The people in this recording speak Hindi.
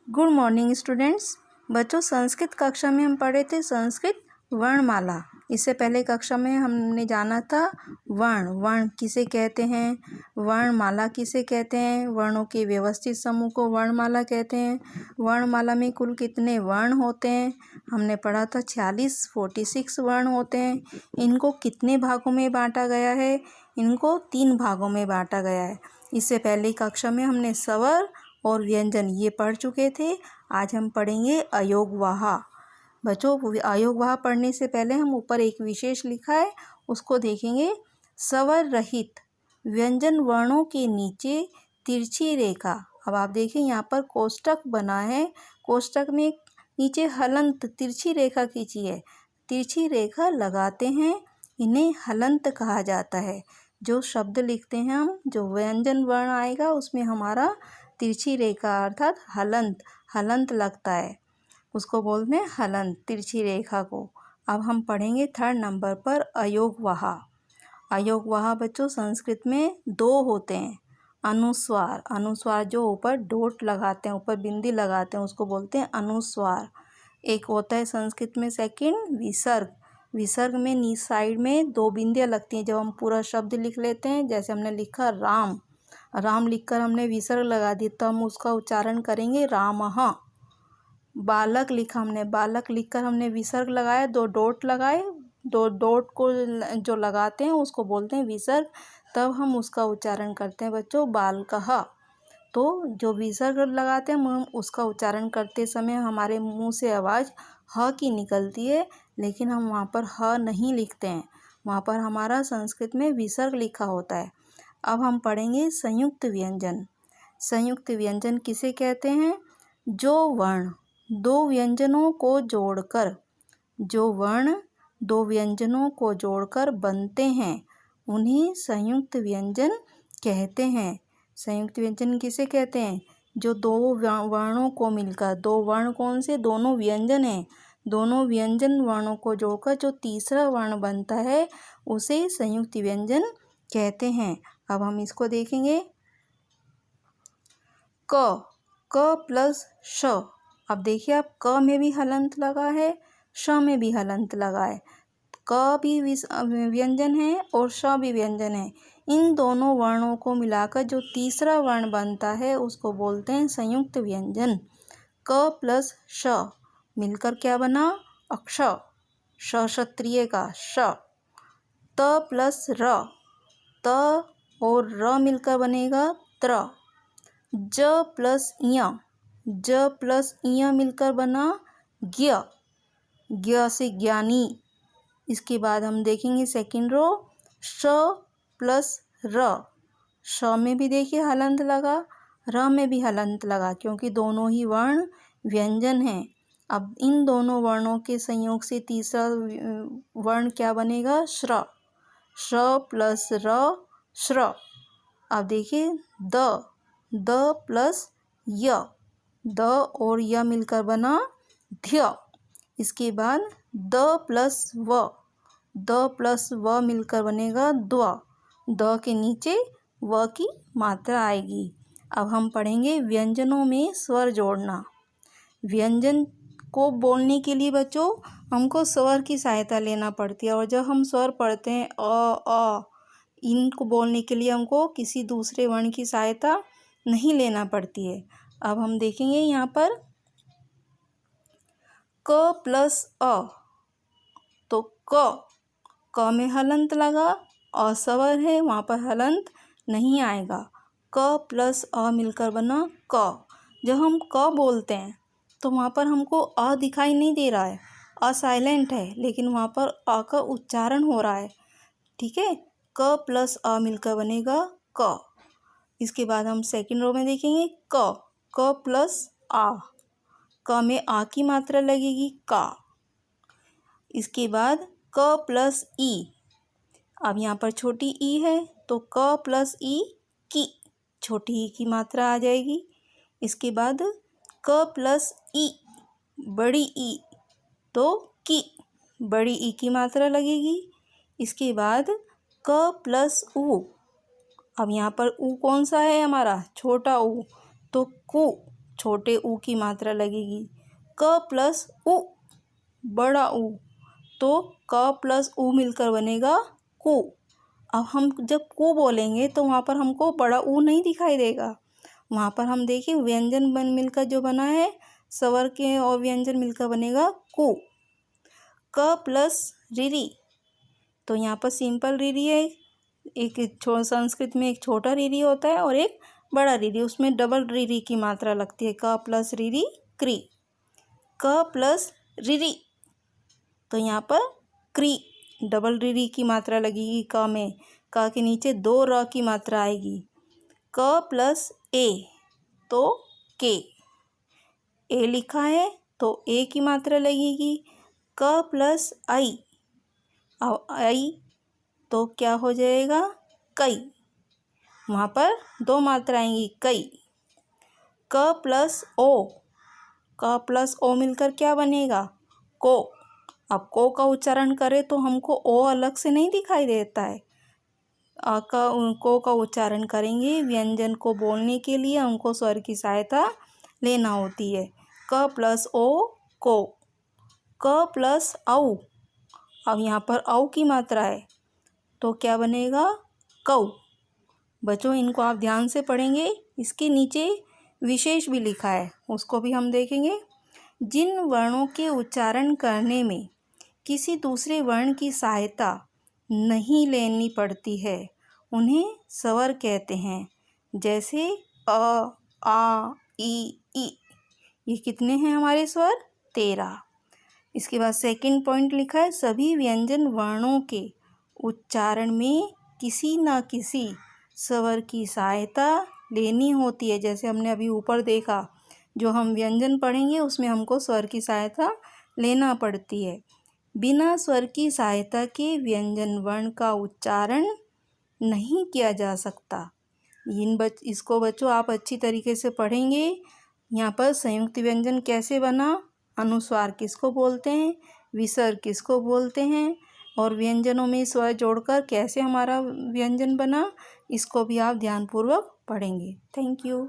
Good morning students. बच्चों, संस्कृत कक्षा में हम पढ़े थे संस्कृत वर्णमाला। इससे पहले कक्षा में हमने जाना था वर्ण किसे कहते हैं, वर्णमाला किसे कहते हैं, वर्णों के व्यवस्थित समूह को वर्णमाला कहते हैं। वर्णमाला में कुल कितने वर्ण होते हैं हमने पढ़ा था 46 वर्ण होते हैं। इनको कितने भागों में बांटा गया है, इनको 3 भागों में बांटा गया है। इससे पहले कक्षा में हमने स्वर और व्यंजन ये पढ़ चुके थे। आज हम पढ़ेंगे अयोगवाह। बच्चों, अयोगवाह पढ़ने से पहले हम ऊपर एक विशेष लिखा है उसको देखेंगे। स्वर रहित व्यंजन वर्णों के नीचे तिरछी रेखा। अब आप देखें यहाँ पर कोष्टक बना है, कोष्टक में नीचे हलंत तिरछी रेखा खींची है, तिरछी रेखा लगाते हैं, इन्हें हलंत कहा जाता है। जो शब्द लिखते हैं हम, जो व्यंजन वर्ण आएगा उसमें हमारा तिरछी रेखा अर्थात हलंत लगता है, उसको बोलते हैं हलंत, तिरछी रेखा को। अब हम पढ़ेंगे 3rd नंबर पर अयोगवाह। अयोगवाह बच्चों संस्कृत में 2 होते हैं। अनुस्वार जो ऊपर डॉट लगाते हैं, ऊपर बिंदी लगाते हैं, उसको बोलते हैं अनुस्वार। एक होता है संस्कृत में सेकंड विसर्ग में साइड में 2 बिंदियाँ लगती हैं। जब हम पूरा शब्द लिख लेते हैं, जैसे हमने लिखा राम लिखकर हमने विसर्ग लगा दी तो हम उसका उच्चारण करेंगे रामः। बालक लिखा हमने, बालक लिखकर हमने विसर्ग लगाया, 2 डॉट लगाए, 2 डॉट को जो लगाते हैं उसको बोलते हैं विसर्ग, तब हम उसका उच्चारण करते हैं बच्चों बालकः। तो जो विसर्ग लगाते हैं हम उसका उच्चारण करते समय हमारे मुंह से आवाज़ ह की निकलती है, लेकिन हम वहाँ पर ह नहीं लिखते हैं, वहाँ पर हमारा संस्कृत में विसर्ग लिखा होता है। अब हम पढ़ेंगे संयुक्त व्यंजन। संयुक्त व्यंजन किसे कहते हैं? जो वर्ण 2 व्यंजनों को जोड़कर बनते हैं उन्हें संयुक्त व्यंजन कहते हैं। संयुक्त व्यंजन किसे कहते हैं? जो 2 वर्णों को मिलकर, 2 वर्ण कौन से? दोनों व्यंजन हैं, दोनों व्यंजन वर्णों को जोड़कर जो तीसरा वर्ण बनता है उसे संयुक्त व्यंजन कहते हैं। अब हम इसको देखेंगे। क प्लस श। अब देखिए आप, क में भी हलंत लगा है, श में भी हलंत लगा है। क भी व्यंजन है और श भी व्यंजन है। इन दोनों वर्णों को मिलाकर जो तीसरा वर्ण बनता है उसको बोलते हैं संयुक्त व्यंजन। क प्लस श मिलकर क्या बना? अक्ष। श क्षत्रिय का श। त प्लस र, त और र मिलकर बनेगा त्र। ज प्लस य मिलकर बना ज्ञ, ज्ञ से ज्ञानी। इसके बाद हम देखेंगे सेकंड रो, श प्लस र। श में भी देखिए हलंत लगा, र में भी हलंत लगा, क्योंकि दोनों ही वर्ण व्यंजन हैं। अब इन दोनों वर्णों के संयोग से तीसरा वर्ण क्या बनेगा? श्र। श प्लस र श्र। अब देखिए द प्लस य, द और य मिलकर बना ध्य। इसके बाद द प्लस व मिलकर बनेगा द्व। द के नीचे व की मात्रा आएगी। अब हम पढ़ेंगे व्यंजनों में स्वर जोड़ना। व्यंजन को बोलने के लिए बच्चों हमको स्वर की सहायता लेना पड़ती है, और जब हम स्वर पढ़ते हैं अ इनको बोलने के लिए हमको किसी दूसरे वर्ण की सहायता नहीं लेना पड़ती है। अब हम देखेंगे यहाँ पर क प्लस अ, तो क में हलंत लगा, अस्वर है वहाँ पर हलंत नहीं आएगा। क प्लस अ मिलकर बना क। जब हम क बोलते हैं तो वहाँ पर हमको अ दिखाई नहीं दे रहा है, अ साइलेंट है, लेकिन वहाँ पर अ का उच्चारण हो रहा है। ठीक है, क प्लस अ मिलकर बनेगा क। इसके बाद हम सेकंड रो में देखेंगे क प्लस आ, क में आ की मात्रा लगेगी का। इसके बाद क प्लस ई। अब यहाँ पर छोटी ई है तो क प्लस ई की, छोटी ई की मात्रा आ जाएगी। इसके बाद क प्लस ई, बड़ी ई, तो की, बड़ी ई की मात्रा लगेगी। इसके बाद क प्लस उ। अब यहाँ पर उ कौन सा है हमारा? छोटा उ, तो कु, छोटे ऊ की मात्रा लगेगी। क प्लस उ बड़ा ऊ, तो क प्लस ऊ मिलकर बनेगा कु। अब हम जब कु बोलेंगे तो वहाँ पर हमको बड़ा ऊ नहीं दिखाई देगा। वहाँ पर हम देखिए व्यंजन मिलकर जो बना है, स्वर के और व्यंजन मिलकर बनेगा कु। क प्लस रिरी, तो यहाँ पर सिंपल रिरी है। एक संस्कृत में एक छोटा रिरी होता है और एक बड़ा रिरी, उसमें डबल रिरी की मात्रा लगती है। क प्लस रिरी क्री। क प्लस रिरी, तो यहाँ पर क्री, डबल रिरी की मात्रा लगेगी क में। क के नीचे 2 र की मात्रा आएगी। क प्लस ए, तो के। ए लिखा है तो ए की मात्रा लगेगी। क प्लस आई, अब आई तो क्या हो जाएगा कई। वहाँ पर 2 मात्रा आएंगी कई। क प्लस ओ, क प्लस ओ मिलकर क्या बनेगा को। अब को का उच्चारण करें तो हमको ओ अलग से नहीं दिखाई देता है। को का उच्चारण करेंगे व्यंजन को बोलने के लिए हमको स्वर की सहायता लेना होती है। क प्लस ओ को। क प्लस औ, अब यहाँ पर औ की मात्रा है तो क्या बनेगा कौ। बच्चों इनको आप ध्यान से पढ़ेंगे। इसके नीचे विशेष भी लिखा है, उसको भी हम देखेंगे। जिन वर्णों के उच्चारण करने में किसी दूसरे वर्ण की सहायता नहीं लेनी पड़ती है उन्हें स्वर कहते हैं। जैसे अ, आ, ई। ये कितने हैं हमारे स्वर 13। इसके बाद सेकंड पॉइंट लिखा है, सभी व्यंजन वर्णों के उच्चारण में किसी न किसी स्वर की सहायता लेनी होती है। जैसे हमने अभी ऊपर देखा, जो हम व्यंजन पढ़ेंगे उसमें हमको स्वर की सहायता लेना पड़ती है। बिना स्वर की सहायता के व्यंजन वर्ण का उच्चारण नहीं किया जा सकता। इसको बच्चों आप अच्छी तरीके से पढ़ेंगे। यहाँ पर संयुक्त व्यंजन कैसे बना, अनुस्वार किसको बोलते हैं, विसर्ग किसको बोलते हैं, और व्यंजनों में स्वर जोड़कर कैसे हमारा व्यंजन बना, इसको भी आप ध्यानपूर्वक पढ़ेंगे। Thank you.